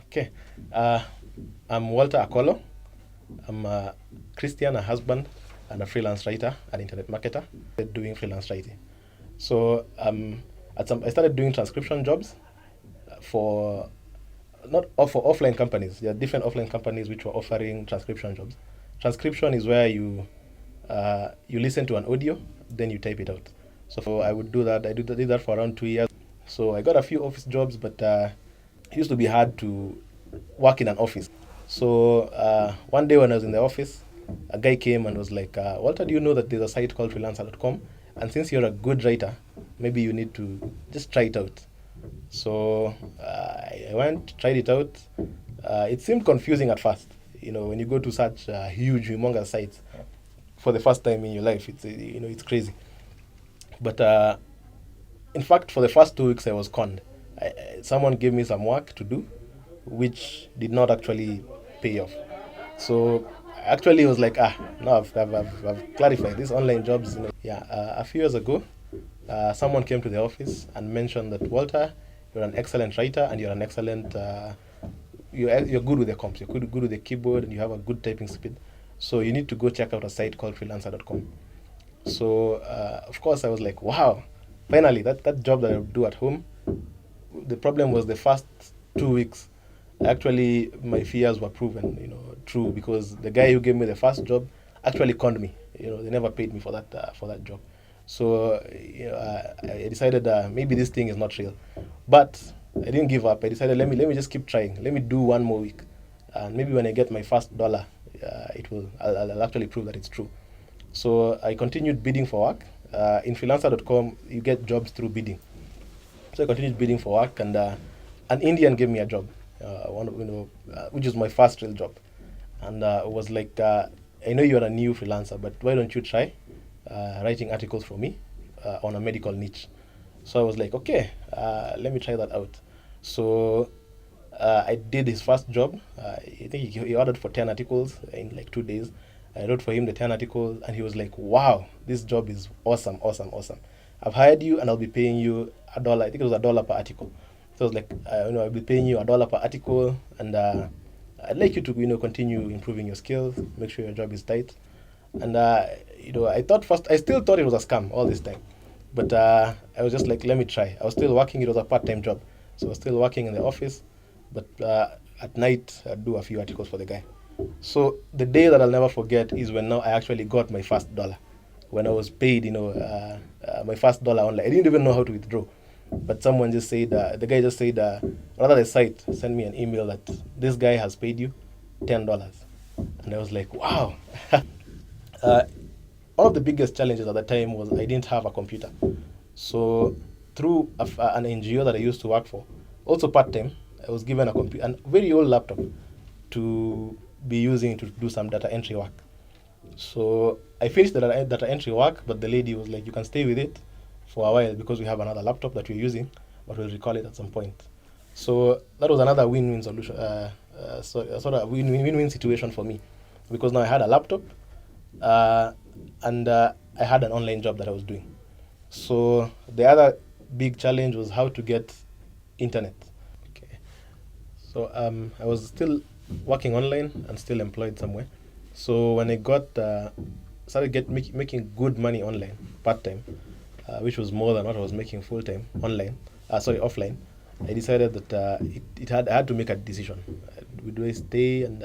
Okay. Uh, I'm Walter Akolo. I'm a Christian, a husband, and a freelance writer, an internet marketer doing freelance writing. So I started doing transcription jobs for not for offline companies. There are different offline companies which were offering transcription jobs. Transcription is where you listen to an audio, then you type it out. So I would do that. Did that for around 2 years. So I got a few office jobs, but it used to be hard to work in an office. So one day when I was in the office, a guy came and was like, Walter, do you know that there's a site called freelancer.com? And since you're a good writer, maybe you need to just try it out. So I went, tried it out. It seemed confusing at first. When you go to such huge, humongous sites for the first time in your life, it's crazy. But in fact, for the first 2 weeks, I was conned. Someone gave me some work to do, which did not actually pay off. So actually, it was like, no, I've clarified these online jobs. Yeah, a few years ago, someone came to the office and mentioned that Walter, you're an excellent writer and you're an excellent, you're good with the comps, you're good with the keyboard, and you have a good typing speed. So you need to go check out a site called freelancer.com. So of course, I was like, wow, finally, that job that I do at home. The problem was the first 2 weeks. Actually, my fears were proven, true, because the guy who gave me the first job actually conned me. They never paid me for that job. So I decided maybe this thing is not real, but I didn't give up. I decided let me just keep trying. Let me do one more week, and maybe when I get my first dollar, I'll actually prove that it's true. So I continued bidding for work. In freelancer.com, you get jobs through bidding. So I continued bidding for work, and an Indian gave me a job, which is my first real job, and it was like, I know you're a new freelancer, but why don't you try writing articles for me on a medical niche? So I was like, okay, let me try that out. So I did his first job. I think he ordered for 10 articles in like 2 days. I wrote for him the 10 articles, and he was like, wow, this job is awesome, awesome, awesome. I've hired you, and I'll be paying you $1. I think it was $1 per article. So I was like, I'll be paying you $1 per article, and I'd like you to, continue improving your skills, make sure your job is tight. And, I still thought it was a scam all this time. But I was just like, let me try. I was still working. It was a part-time job. So I was still working in the office. But at night, I'd do a few articles for the guy. So the day that I'll never forget is when now I actually got my first dollar. When I was paid, my first dollar online. I didn't even know how to withdraw. But someone just said, the guy just said, rather the site sent me an email that this guy has paid you $10. And I was like, wow. One of the biggest challenges at the time was I didn't have a computer. So through an NGO that I used to work for, also part-time, I was given a very old laptop to be using to do some data entry work. So I finished the data entry work, but the lady was like, you can stay with it for a while because we have another laptop that we're using, but we'll recall it at some point. So that was another win-win solution, sort of win-win situation for me, because now I had a laptop, and I had an online job that I was doing. So the other big challenge was how to get internet. Okay. So I was still working online and still employed somewhere. So when I started making good money online, part-time, which was more than what I was making full-time offline, I decided that I had to make a decision. Do I stay and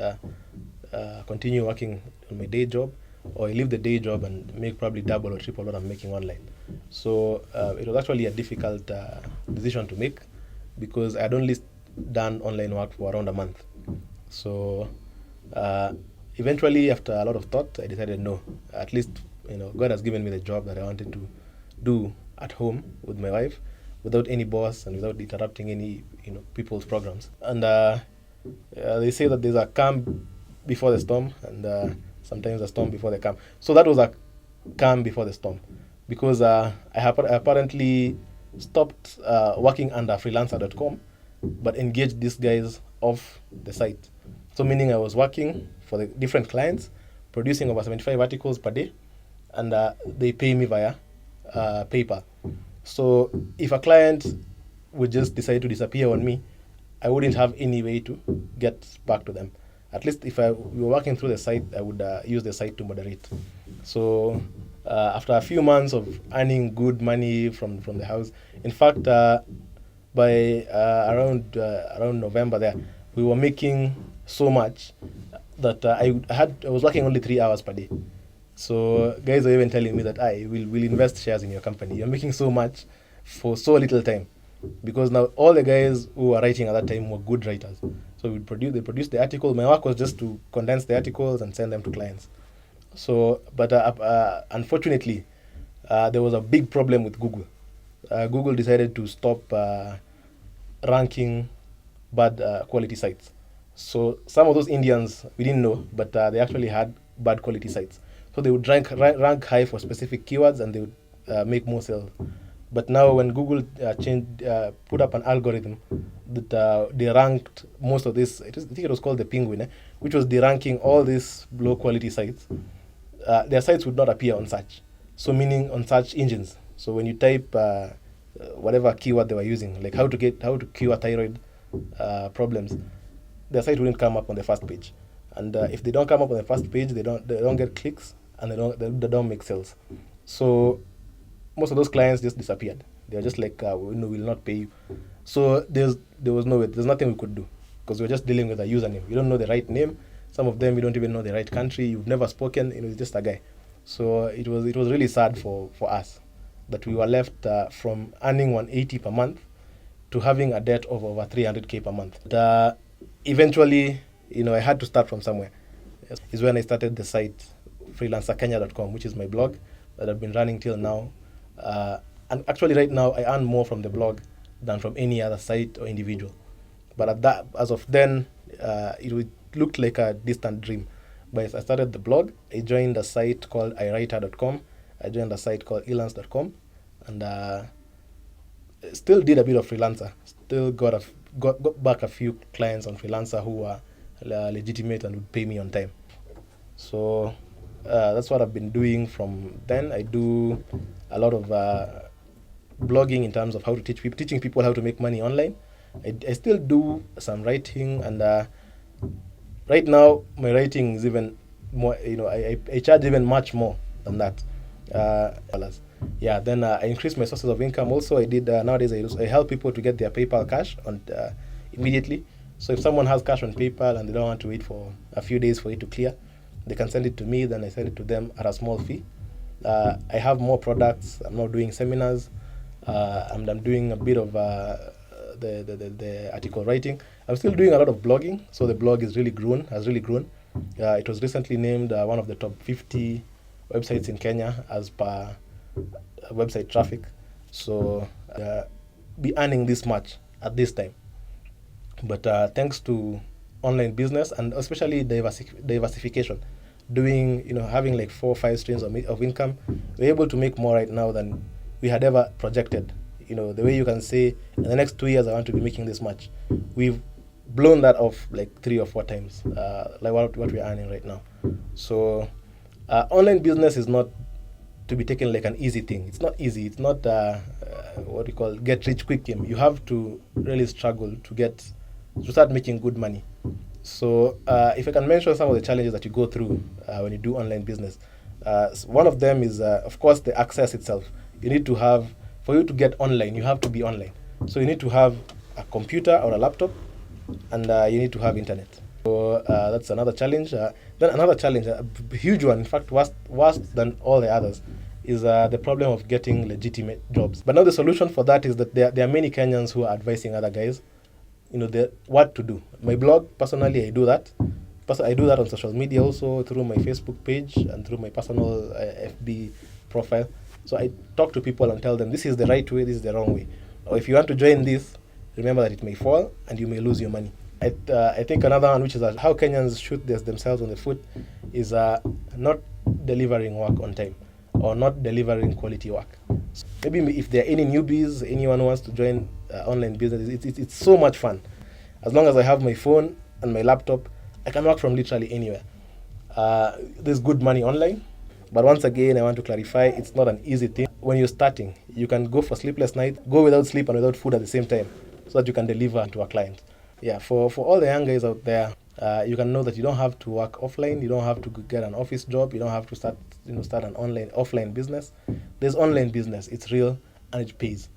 continue working on my day job, or I leave the day job and make probably double or triple what I'm making online? So it was actually a difficult decision to make, because I had only done online work for around a month. So eventually, after a lot of thought, I decided no. At least, God has given me the job that I wanted to do at home with my wife, without any boss and without interrupting any people's programs. And they say that there's a calm before the storm, and sometimes a storm before the calm. So that was a calm before the storm, because I apparently stopped working under freelancer.com, but engaged these guys off the site. So meaning I was working for the different clients, producing over 75 articles per day, and they pay me via PayPal. So if a client would just decide to disappear on me, I wouldn't have any way to get back to them. At least if we were working through the site, I would use the site to moderate. So after a few months of earning good money from the house, in fact, by around November there, we were making so much that I was working only 3 hours per day. So guys were even telling me that I will invest shares in your company. You're making so much for so little time, because now all the guys who were writing at that time were good writers. So they produced the article. My work was just to condense the articles and send them to clients. So, but unfortunately, there was a big problem with Google. Google decided to stop ranking bad quality sites. So some of those Indians we didn't know, but they actually had bad quality sites. So they would rank high for specific keywords, and they would make more sales. But now when Google put up an algorithm that they ranked most of this, I think it was called the Penguin, which was deranking all these low quality sites. Their sites would not appear on search. So meaning on search engines. So when you type whatever keyword they were using, like how to cure thyroid problems, their site wouldn't come up on the first page. And if they don't come up on the first page, they don't get clicks, and they don't make sales. So most of those clients just disappeared. They were just like, we will not pay you. So there's nothing we could do, because we're just dealing with a username. You don't know the right name. Some of them you don't even know the right country. You've never spoken. It's just a guy. So it was really sad for us that we were left from earning 180 per month to having a debt of over 300K per month. But, eventually, I had to start from somewhere. Is when I started the site freelancerkenya.com, which is my blog that I've been running till now. And actually right now I earn more from the blog than from any other site or individual. But as of then, it looked like a distant dream. But I started the blog. I joined a site called iwriter.com. I joined a site called elance.com, and still did a bit of Freelancer. Still got back a few clients on Freelancer who were legitimate and would pay me on time. So that's what I've been doing from then. I do a lot of blogging in terms of how to teaching people how to make money online. I still do some writing, and right now my writing is even more. I charge even much more than that. Then I increased my sources of income. Also, I did nowadays I help people to get their PayPal cash on immediately. So if someone has cash on PayPal and they don't want to wait for a few days for it to clear, they can send it to me. Then I send it to them at a small fee. I have more products. I'm now doing seminars. I'm doing a bit of the article writing. I'm still doing a lot of blogging. So the blog has really grown. It was recently named one of the top 50 websites in Kenya as per website traffic. So be earning this much at this time. But thanks to online business and especially diversification, having like 4 or 5 streams of income, we're able to make more right now than we had ever projected. The way you can say in the next 2 years I want to be making this much, we've blown that off like 3 or 4 times, like what we're earning right now. So online business is not to be taken like an easy thing. It's not easy. It's not what we call get rich quick game. You have to really struggle to start making good money. So if I can mention some of the challenges that you go through when you do online business, one of them is of course the access itself. For you to get online, you have to be online. So you need to have a computer or a laptop, and you need to have internet. So that's another challenge. Then another challenge, a huge one, in fact worse than all the others, is the problem of getting legitimate jobs. But now the solution for that is that there are many Kenyans who are advising other guys, what to do. My blog, personally, I do that. I do that on social media also, through my Facebook page and through my personal FB profile. So I talk to people and tell them this is the right way, this is the wrong way. Or if you want to join this, remember that it may fall and you may lose your money. I think another one, which is how Kenyans shoot themselves on the foot, is not delivering work on time or not delivering quality work. So maybe if there are any newbies, anyone who wants to join online business, it's so much fun. As long as I have my phone and my laptop, I can work from literally anywhere. There's good money online. But once again, I want to clarify, it's not an easy thing. When you're starting, you can go for sleepless nights, go without sleep and without food at the same time, so that you can deliver to a client. Yeah, for all the young guys out there, you can know that you don't have to work offline. You don't have to get an office job. You don't have to start an offline business. There's online business. It's real and it pays.